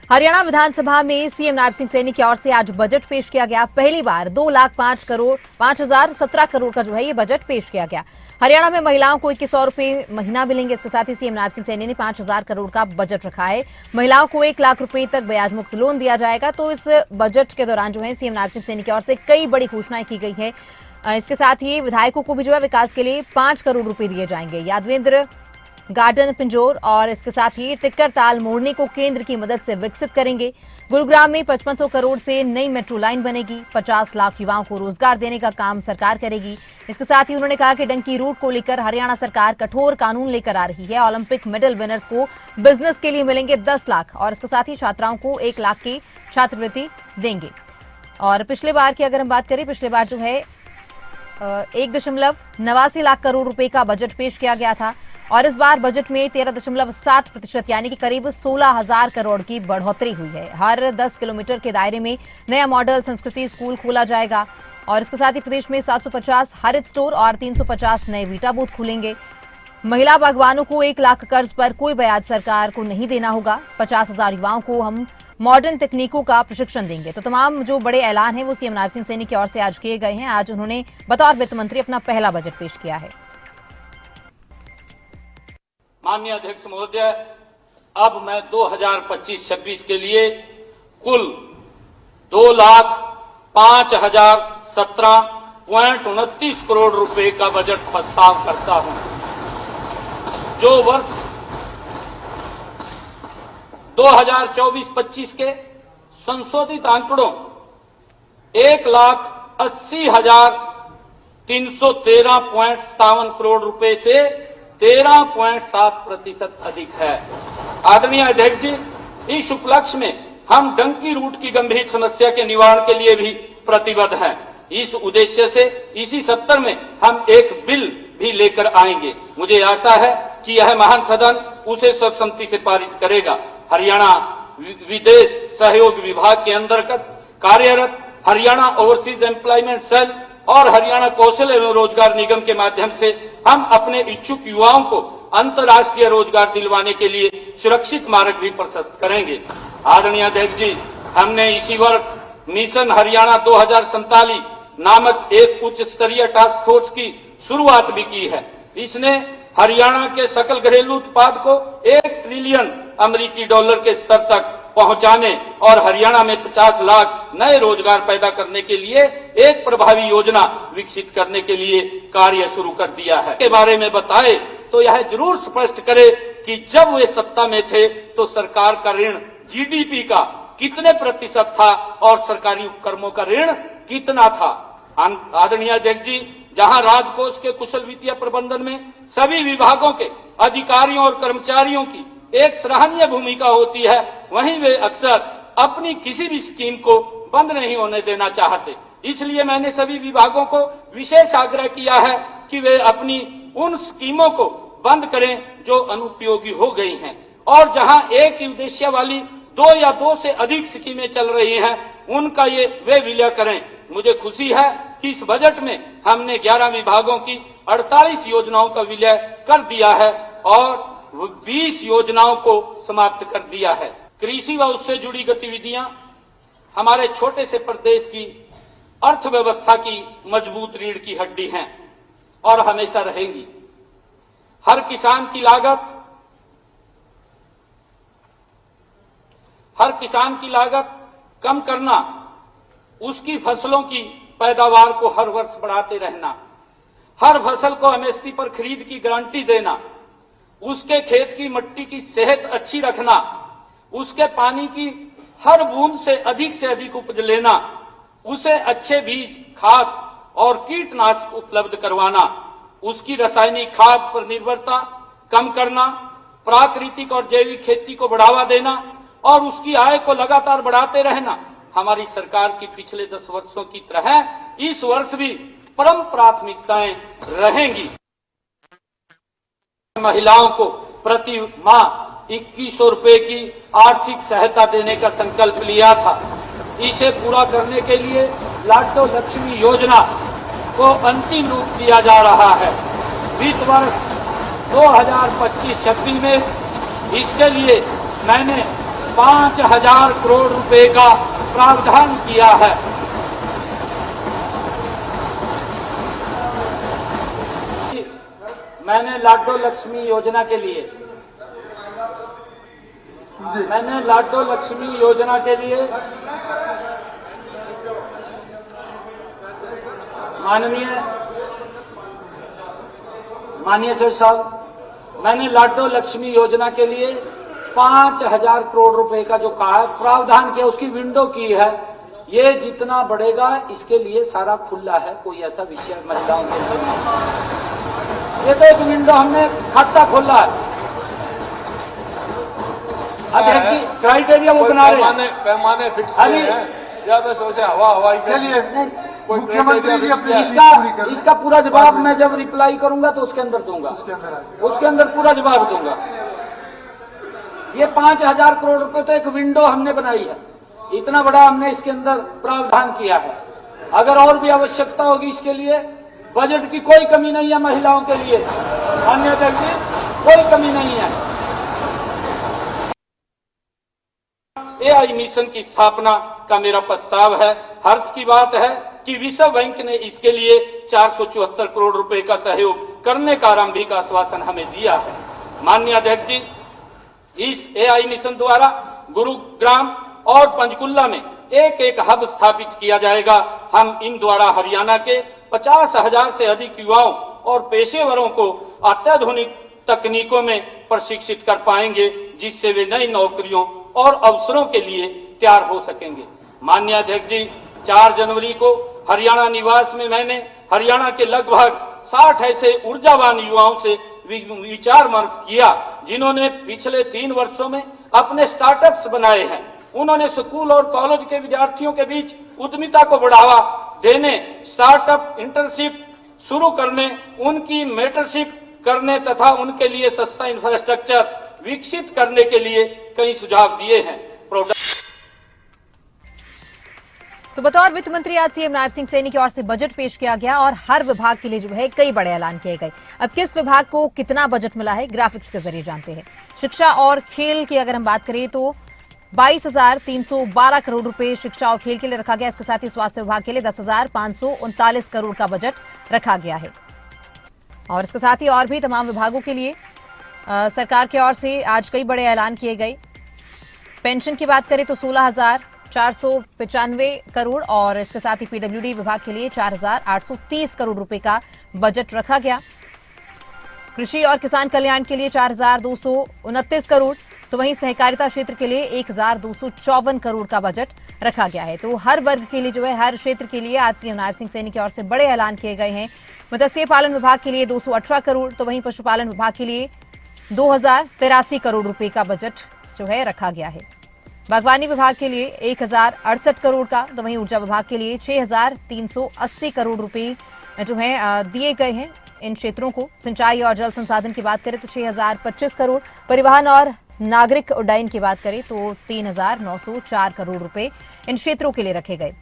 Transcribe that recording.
हरियाणा विधानसभा में सीएम नायब सिंह सैनी की ओर से आज बजट पेश किया गया। पहली बार 2,05,17 करोड़ का जो है ये बजट पेश किया गया। हरियाणा में महिलाओं को 2100 रुपए महीना मिलेंगे। इसके साथ ही सीएम नायब सिंह सैनी ने 5,000 करोड़ का बजट रखा है। महिलाओं को 1 लाख रुपए तक ब्याज मुक्त लोन दिया जाएगा। तो इस बजट के दौरान जो है सीएम नायब सिंह सैनी की ओर से कई बड़ी घोषणाएं की गई है। इसके साथ ही विधायकों को भी जो है विकास के लिए 5 करोड़ रुपए दिए जाएंगे। यादवेंद्र गार्डन पिंजौर और इसके साथ ही टिक्कर ताल मोड़ने को केंद्र की मदद से विकसित करेंगे। गुरुग्राम में 5500 करोड़ से नई मेट्रो लाइन बनेगी। 50 लाख युवाओं को रोजगार देने का काम सरकार करेगी। इसके साथ ही उन्होंने कहा कि डंकी रूट को लेकर हरियाणा सरकार कठोर कानून लेकर आ रही है। ओलंपिक मेडल विनर्स को बिजनेस के लिए मिलेंगे 10 लाख और इसके साथ ही छात्राओं को 1 लाख की छात्रवृत्ति देंगे। और पिछले बार की अगर हम बात करें, पिछले बार जो है 1.89 लाख करोड़ रुपए का बजट पेश किया गया था और इस बार बजट में 13.7% यानी कि करीब 16,000 करोड़ की बढ़ोतरी हुई है। हर 10 किलोमीटर के दायरे में नया मॉडल संस्कृति स्कूल खोला जाएगा और इसके साथ ही प्रदेश में 750 हरित स्टोर और 350 नए वीटा बूथ खुलेंगे। महिला बागवानों को 1 लाख कर्ज पर कोई ब्याज सरकार को नहीं देना होगा। 50,000 युवाओं को हम मॉडर्न तकनीकों का प्रशिक्षण देंगे। तो तमाम जो बड़े ऐलान हैं वो सीएम नायब सिंह सैनी की ओर से आज किए गए हैं। आज उन्होंने बतौर वित्त मंत्री अपना पहला बजट पेश किया है। माननीय अध्यक्ष महोदय, अब मैं 2025-26 के लिए कुल 2,05,17.29 करोड़ रुपए का बजट प्रस्ताव करता हूं, जो वर्ष 2024-25 के संशोधित आंकड़ों 1,80,313.57 करोड़ रुपए से 13.7% अधिक है। आदरणीय अध्यक्ष जी, इस उपलक्ष्य में हम डंकी रूट की गंभीर समस्या के निवारण के लिए भी प्रतिबद्ध हैं। इस उद्देश्य से इसी सत्र में हम एक बिल भी लेकर आएंगे। मुझे आशा है कि यह महान सदन उसे सर्वसम्मति से पारित करेगा। हरियाणा विदेश सहयोग विभाग के अंतर्गत कार्यरत हरियाणा ओवरसीज एम्प्लॉयमेंट सेल और हरियाणा कौशल एवं रोजगार निगम के माध्यम से हम अपने इच्छुक युवाओं को अंतर्राष्ट्रीय रोजगार दिलवाने के लिए सुरक्षित मार्ग भी प्रशस्त करेंगे। आदरणीय अध्यक्ष जी, हमने इसी वर्ष मिशन हरियाणा 2047 नामक एक उच्च स्तरीय टास्क फोर्स की शुरुआत भी की है। इसने हरियाणा के सकल घरेलू उत्पाद को 1 ट्रिलियन अमेरिकी डॉलर के स्तर तक पहुंचाने और हरियाणा में 50 लाख नए रोजगार पैदा करने के लिए एक प्रभावी योजना विकसित करने के लिए कार्य शुरू कर दिया है। के बारे में बताए तो यह जरूर स्पष्ट करे कि जब वे सत्ता में थे तो सरकार का ऋण जीडीपी का कितने प्रतिशत था और सरकारी उपक्रमों का ऋण कितना था। आदरणीय अध्यक्ष जी, जहां राजकोष के कुशल वित्तीय प्रबंधन में सभी विभागों के अधिकारियों और कर्मचारियों की एक सराहनीय भूमिका होती है, वहीं वे अक्सर अपनी किसी भी स्कीम को बंद नहीं होने देना चाहते। इसलिए मैंने सभी विभागों को विशेष आग्रह किया है कि वे अपनी उन स्कीमों को बंद करें जो अनुपयोगी हो गई हैं और जहां एक ही उद्देश्य वाली 2 या 2 से अधिक स्कीमें चल रही हैं, उनका वे विलय करें। मुझे खुशी है कि इस बजट में हमने 11 विभागों की 48 योजनाओं का विलय कर दिया है और 20 योजनाओं को समाप्त कर दिया है। कृषि व उससे जुड़ी गतिविधियां हमारे छोटे से प्रदेश की अर्थव्यवस्था की मजबूत रीढ़ की हड्डी हैं और हमेशा रहेंगी। हर किसान की लागत कम करना, उसकी फसलों की पैदावार को हर वर्ष बढ़ाते रहना, हर फसल को एमएसपी पर खरीद की गारंटी देना, उसके खेत की मिट्टी की सेहत अच्छी रखना, उसके पानी की हर बूंद से अधिक उपज लेना, उसे अच्छे बीज, खाद और कीटनाशक उपलब्ध करवाना, उसकी रासायनिक खाद पर निर्भरता कम करना, प्राकृतिक और जैविक खेती को बढ़ावा देना और उसकी आय को लगातार बढ़ाते रहना हमारी सरकार की पिछले 10 वर्षों की तरह इस वर्ष भी परम प्राथमिकताएं रहेंगी। महिलाओं को प्रति माह 2100 रुपए की आर्थिक सहायता देने का संकल्प लिया था। इसे पूरा करने के लिए लाडो लक्ष्मी योजना को अंतिम रूप दिया जा रहा है। वित्त वर्ष 2025-26 में इसके लिए मैंने 5,000 करोड़ रुपए का प्रावधान किया है। मैंने लाडो लक्ष्मी योजना के लिए माननीय जज साहब, मैंने लाडो लक्ष्मी योजना के लिए 5,000 करोड़ रुपए का जो कहा है प्रावधान किया, उसकी विंडो की है। ये जितना बढ़ेगा इसके लिए सारा खुला है, कोई ऐसा विषय महिलाओं के लिए नहीं। ये तो एक विंडो हमने खाता खोला है। अब क्राइटेरिया वो बना रहे हैं, पैमाने फिक्स किए हैं या बस वैसे हवा चलिए मुख्यमंत्री जी अपनी इसका पूरा जवाब मैं जब रिप्लाई करूंगा तो उसके अंदर दूंगा, उसके अंदर पूरा जवाब दूंगा। ये 5,000 करोड़ रुपए तो एक विंडो हमने बनाई है, इतना बड़ा हमने इसके अंदर प्रावधान किया है। अगर और भी आवश्यकता होगी इसके लिए, बजट की कोई कमी नहीं है महिलाओं के लिए, माननीय अध्यक्ष जी, कोई कमी नहीं है। AI मिशन की स्थापना का मेरा प्रस्ताव है। हर्ष की बात है कि विश्व बैंक ने इसके लिए 474 करोड़ रुपए का सहयोग करने का आरंभिक आश्वासन हमें दिया है। माननीय अध्यक्ष जी, इस AI मिशन द्वारा गुरुग्राम और पंचकुला में एक हब स्थापित किया जाएगा। हम इन द्वारा हरियाणा के 50,000 से अधिक युवाओं और पेशेवरों को अत्याधुनिक तकनीकों में प्रशिक्षित कर पाएंगे, जिससे वे नई नौकरियों और अवसरों के लिए तैयार हो सकेंगे। माननीय अध्यक्ष जी, 4 जनवरी को हरियाणा निवास में मैंने हरियाणा के लगभग 60 ऐसे ऊर्जावान युवाओं से विचार विमर्श किया, जिन्होंने पिछले 3 वर्षों में अपने स्टार्टअप्स बनाए हैं। उन्होंने स्कूल और कॉलेज के विद्यार्थियों के बीच उद्यमिता को बढ़ावा देने, स्टार्टअप इंटर्नशिप शुरू करने, उनकी मेंटरशिप करने तथा उनके लिए सस्ता इंफ्रास्ट्रक्चर विकसित करने के लिए कई सुझाव दिए हैं। तो बतौर वित्त मंत्री आज सीएम नायब सिंह सैनी की ओर से बजट पेश किया गया और हर विभाग के लिए जो है कई बड़े ऐलान किए गए। अब किस विभाग को कितना बजट मिला है, ग्राफिक्स के जरिए जानते हैं। शिक्षा और खेल की अगर हम बात करें तो 22,312 करोड़ रुपए शिक्षा और खेल के लिए रखा गया। इसके साथ ही स्वास्थ्य विभाग के लिए 10,539 करोड़ का बजट रखा गया है। और इसके साथ ही और भी तमाम विभागों के लिए सरकार की ओर से आज कई बड़े ऐलान किए गए। पेंशन की बात करें तो 16,495 करोड़ और इसके साथ ही पीडब्ल्यूडी विभाग के लिए 4,830 करोड़ रुपए का बजट रखा गया। कृषि और किसान कल्याण के लिए 4,229 करोड़, तो वहीं सहकारिता क्षेत्र के लिए 1,254 करोड़ का बजट रखा गया है। तो हर वर्ग के लिए जो है, हर क्षेत्र के लिए आज सीएम नायब सिंह सैनी की ओर से बड़े ऐलान किए गए हैं। मत्स्य पालन विभाग के लिए 218 करोड़, तो वहीं पशुपालन विभाग के लिए 2,083 करोड़ रुपए का बजट जो है रखा गया है। बागवानी विभाग के लिए 1,068 करोड़ का, तो वहीं ऊर्जा विभाग के लिए 6,380 करोड़ रुपए जो है दिए गए हैं इन क्षेत्रों को। सिंचाई और जल संसाधन की बात करें तो 6,025 करोड़, परिवहन और नागरिक उड्डयन की बात करें तो 3,904 करोड़ रुपए इन क्षेत्रों के लिए रखे गए।